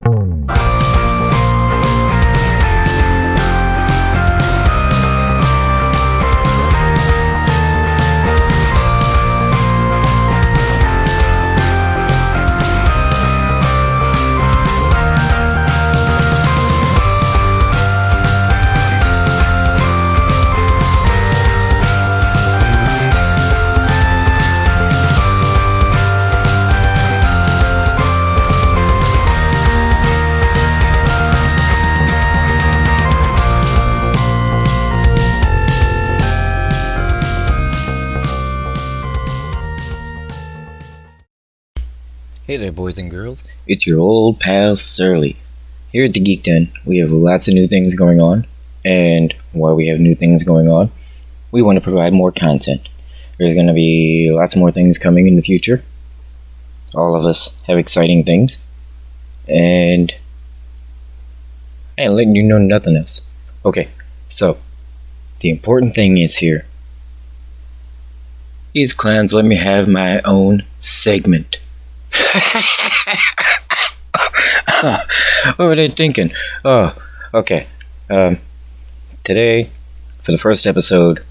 Hey there, boys and girls. It's your old pal Surly. Here at the Geek Den, we have lots of new things going on, and while we have new things going on, we want to provide more content. There's going to be lots more things coming in the future. All of us have exciting things, and I ain't letting you know nothing else. Okay, so the important thing is here. These clowns let me have my own segment. What were they thinking? Oh, okay. Today, for the first episode,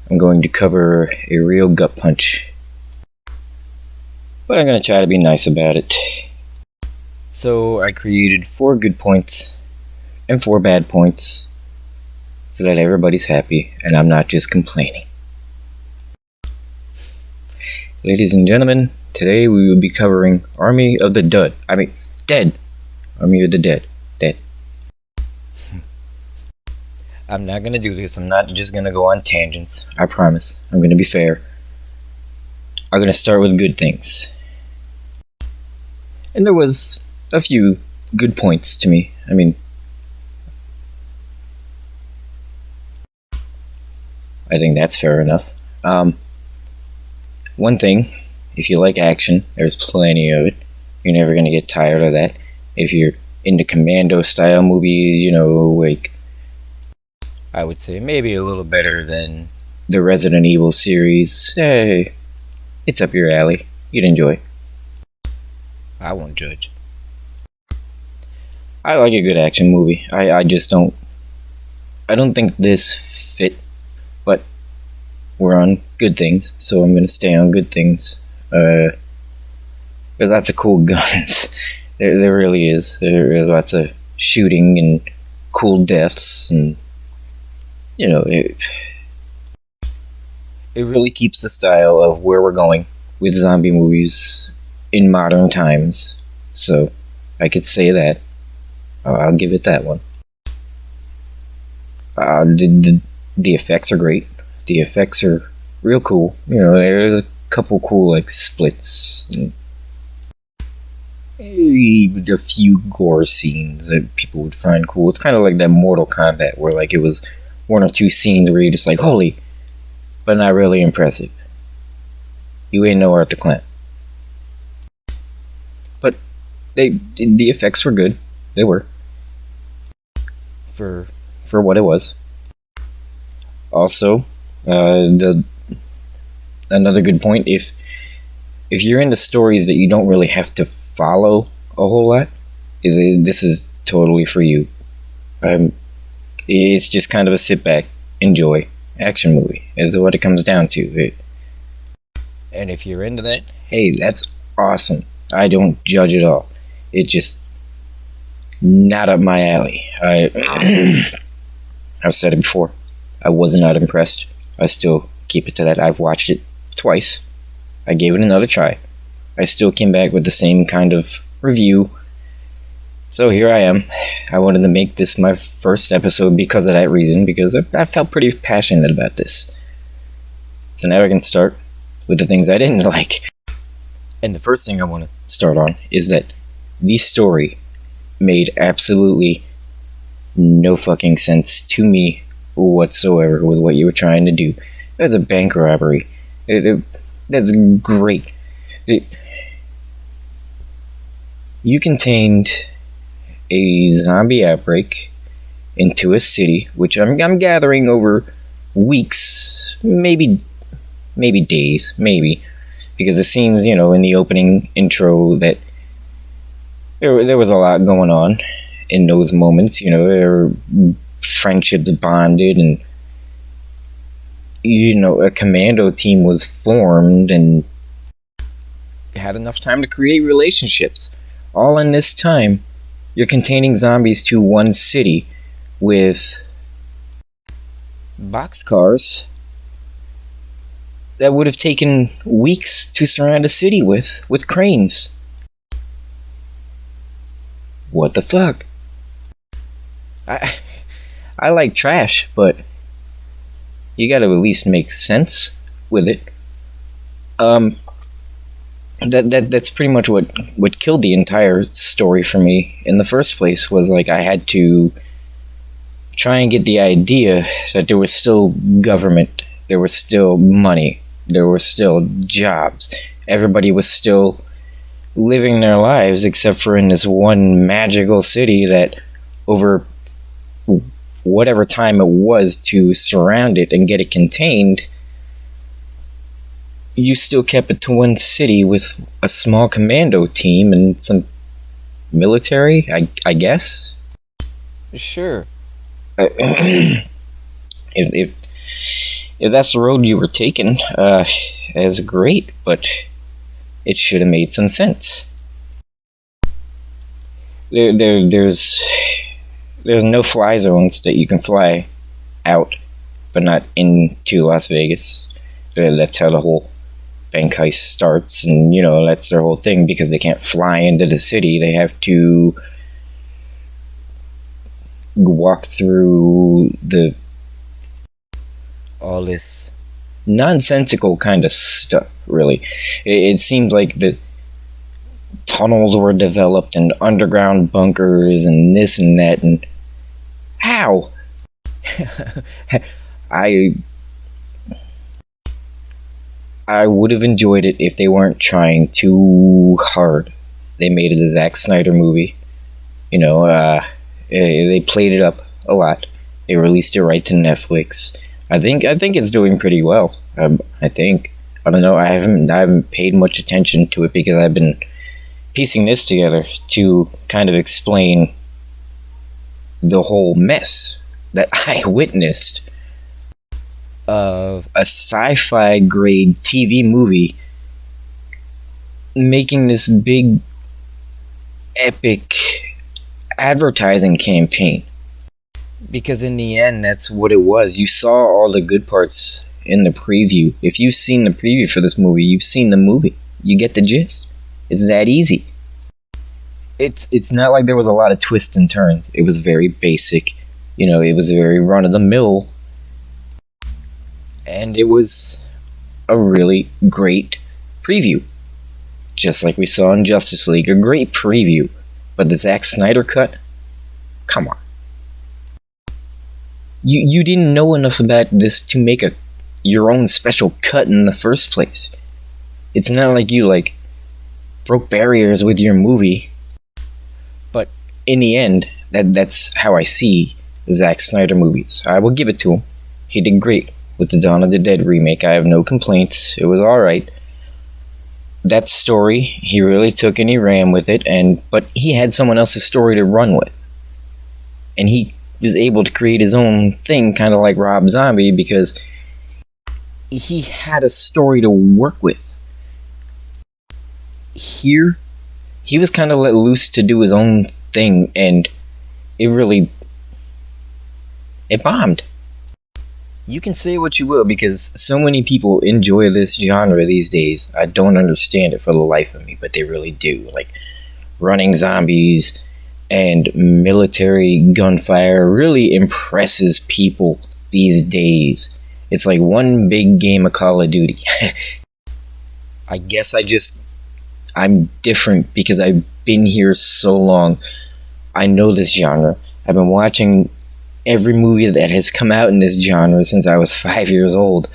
I'm going to cover a real gut punch. But I'm going to try to be nice about it. So, I created 4 good points and 4 bad points so that everybody's happy and I'm not just complaining. Ladies and gentlemen, today we will be covering Army of the Dead. Dead. Army of the Dead. Dead. I'm not gonna do this. I'm not just gonna go on tangents. I promise. I'm gonna be fair. I'm gonna start with good things. And there was a few good points to me. I think that's fair enough. One thing, if you like action, there's plenty of it. You're never going to get tired of that. If you're into commando style movies, like, I would say maybe a little better than the Resident Evil series. Hey, it's up your alley. You'd enjoy. I won't judge. I like a good action movie. I don't think this fit, but we're on good things, so I'm gonna stay on good things. There's lots of cool guns. There really is. There's lots of shooting and cool deaths, and it really keeps the style of where we're going with zombie movies in modern times. So I could say that. I'll give it that one. The effects are great. The effects are real cool. There's a couple cool splits and a few gore scenes that people would find cool. It's kind of like that Mortal Kombat where it was 1 or 2 scenes where you're just like, holy, but not really impressive. You ain't no Art the Clan. But the effects were good. They were. For what it was. Also, another good point, if you're into stories that you don't really have to follow a whole lot, this is totally for you. It's just kind of a sit back, enjoy action movie is what it comes down to. And if you're into that, hey, that's awesome. I don't judge at all. It just not up my alley. I've said it before. I was not impressed. I still keep it to that. I've watched it twice. I gave it another try. I still came back with the same kind of review. So here I am. I wanted to make this my first episode because of that reason, because I felt pretty passionate about this. So now I can start with the things I didn't like. And the first thing I want to start on is that the story made absolutely no fucking sense to me whatsoever with what you were trying to do. It was a bank robbery. That's great. You contained a zombie outbreak into a city, which I'm gathering over weeks, maybe days, maybe, because it seems, in the opening intro that there was a lot going on in those moments. There were friendships bonded, and a commando team was formed and had enough time to create relationships. All in this time, you're containing zombies to one city with boxcars that would have taken weeks to surround a city with cranes. What the fuck? I I like trash, but you gotta at least make sense with it. Um, that's pretty much what killed the entire story for me in the first place. Was like I had to try and get the idea that there was still government, there was still money, there were still jobs. Everybody was still living their lives except for in this one magical city that over whatever time it was to surround it and get it contained, you still kept it to one city with a small commando team and some military, I guess. Sure. if, if if that's the road you were taking, that's great, but it should have made some sense. There's no fly zones that you can fly out, but not into Las Vegas. That's how the whole bank heist starts, and that's their whole thing because they can't fly into the city. They have to walk through all this nonsensical kind of stuff. Really, it seems like the tunnels were developed and underground bunkers and this and that, and how? I I would have enjoyed it if they weren't trying too hard. They made it a Zack Snyder movie. They played it up a lot. They released it right to Netflix. I think it's doing pretty well. I think. I don't know. I haven't paid much attention to it because I've been piecing this together to kind of explain the whole mess that I witnessed of a sci-fi grade TV movie making this big epic advertising campaign. Because in the end, that's what it was. You saw all the good parts in the preview. If you've seen the preview for this movie, you've seen the movie. You get the gist. It's that easy. It's not like there was a lot of twists and turns. It was very basic. It was very run of the mill. And it was a really great preview. Just like we saw in Justice League. A great preview. But the Zack Snyder cut? Come on. You didn't know enough about this to make your own special cut in the first place. It's not like you broke barriers with your movie. But in the end, that's how I see the Zack Snyder movies. I will give it to him. He did great with the Dawn of the Dead remake. I have no complaints. It was alright. That story, he really took and he ran with it, but he had someone else's story to run with. And he was able to create his own thing, kind of like Rob Zombie, because he had a story to work with. Here, he was kind of let loose to do his own thing, and it bombed. You can say what you will, because so many people enjoy this genre these days. I don't understand it for the life of me, but they really do. Like, running zombies and military gunfire really impresses people these days. It's like one big game of Call of Duty. I guess I'm different because I've been here so long. I know this genre. I've been watching every movie that has come out in this genre since I was 5 years old.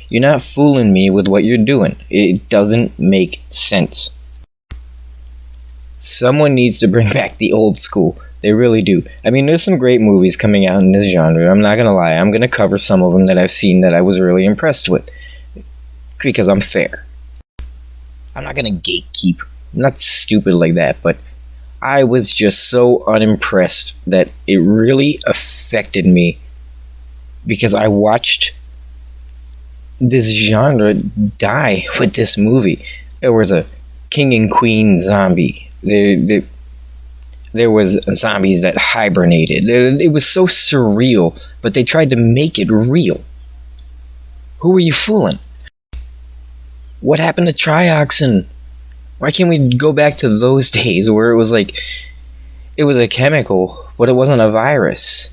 You're not fooling me with what you're doing. It doesn't make sense. Someone needs to bring back the old school. They really do. I mean, there's some great movies coming out in this genre. I'm not gonna lie. I'm gonna cover some of them that I've seen that I was really impressed with. Because I'm fair. I'm not gonna gatekeep. I'm not stupid like that, but I was just so unimpressed that it really affected me because I watched this genre die with this movie. There was a king and queen zombie. There was zombies that hibernated. It was so surreal, but they tried to make it real. Who were you fooling? What happened to trioxin? Why can't we go back to those days where it was like it was a chemical, but it wasn't a virus?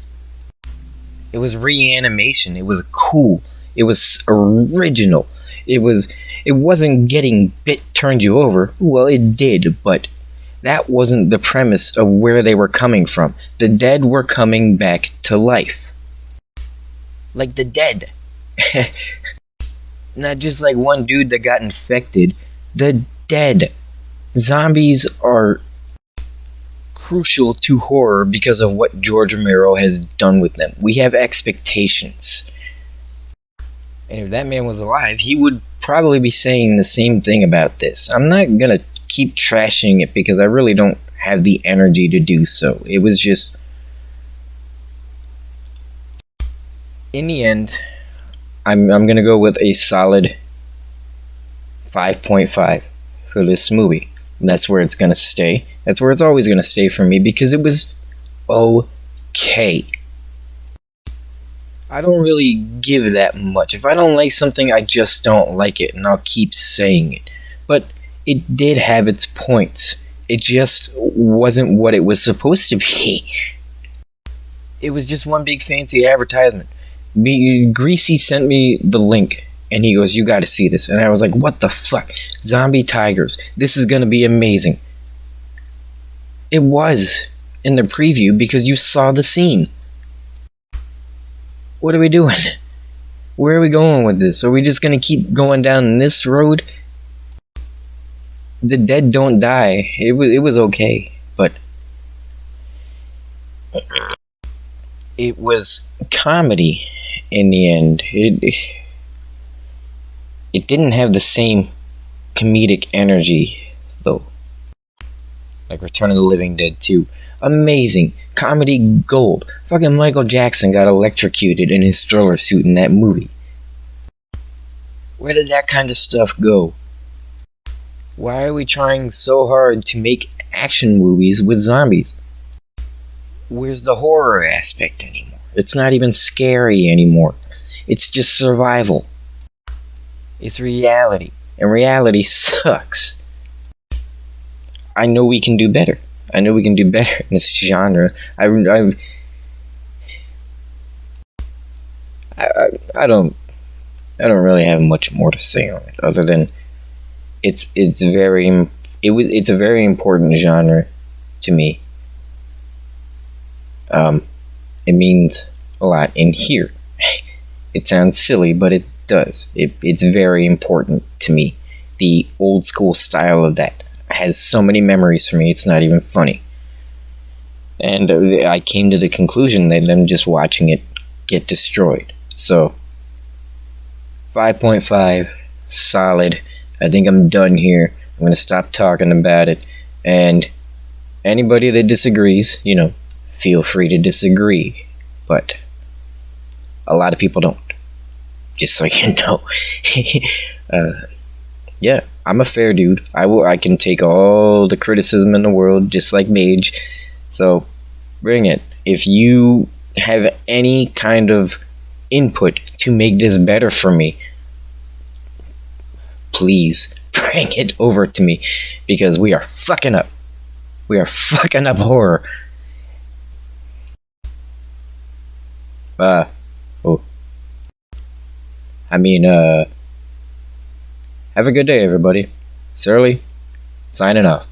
It was reanimation. It was cool. It was original. It wasn't getting bit turned you over. Well, it did, but that wasn't the premise of where they were coming from. The dead were coming back to life. Like the dead. Not just like one dude that got infected. The dead. Zombies are crucial to horror because of what George Romero has done with them. We have expectations. And if that man was alive, he would probably be saying the same thing about this. I'm not gonna keep trashing it because I really don't have the energy to do so. It was just, in the end, I'm gonna go with a solid 5.5 for this movie. And that's where it's gonna stay. That's where it's always gonna stay for me because it was okay. I don't really give that much. If I don't like something, I just don't like it, and I'll keep saying it. But it did have its points. It just wasn't what it was supposed to be. It was just one big fancy advertisement. Greasy sent me the link, and he goes, "You gotta see this." And I was like, what the fuck? Zombie tigers. This is gonna be amazing. It was in the preview because you saw the scene. What are we doing? Where are we going with this? Are we just gonna keep going down this road? The dead don't die. It was okay, but it was comedy in the end. It didn't have the same comedic energy though. Like Return of the Living Dead 2. Amazing. Comedy gold. Fucking Michael Jackson got electrocuted in his thriller suit in that movie. Where did that kind of stuff go? Why are we trying so hard to make action movies with zombies? Where's the horror aspect anymore? It's not even scary anymore. It's just survival. It's reality. And reality sucks. I know we can do better. I know we can do better in this genre. I don't really have much more to say on it other than it's a very important genre to me. It means a lot in here. It sounds silly, but it does. It's very important to me. The old school style of that has so many memories for me, it's not even funny. And I came to the conclusion that I'm just watching it get destroyed. So, 5.5, solid. I think I'm done here. I'm going to stop talking about it. And anybody that disagrees, feel free to disagree. But a lot of people don't. Just so you know. Yeah, I'm a fair dude. I can take all the criticism in the world, just like Mage. So, bring it. If you have any kind of input to make this better for me, please bring it over to me, because we are fucking up. We are fucking up horror. Have a good day, everybody. Surly, signing off.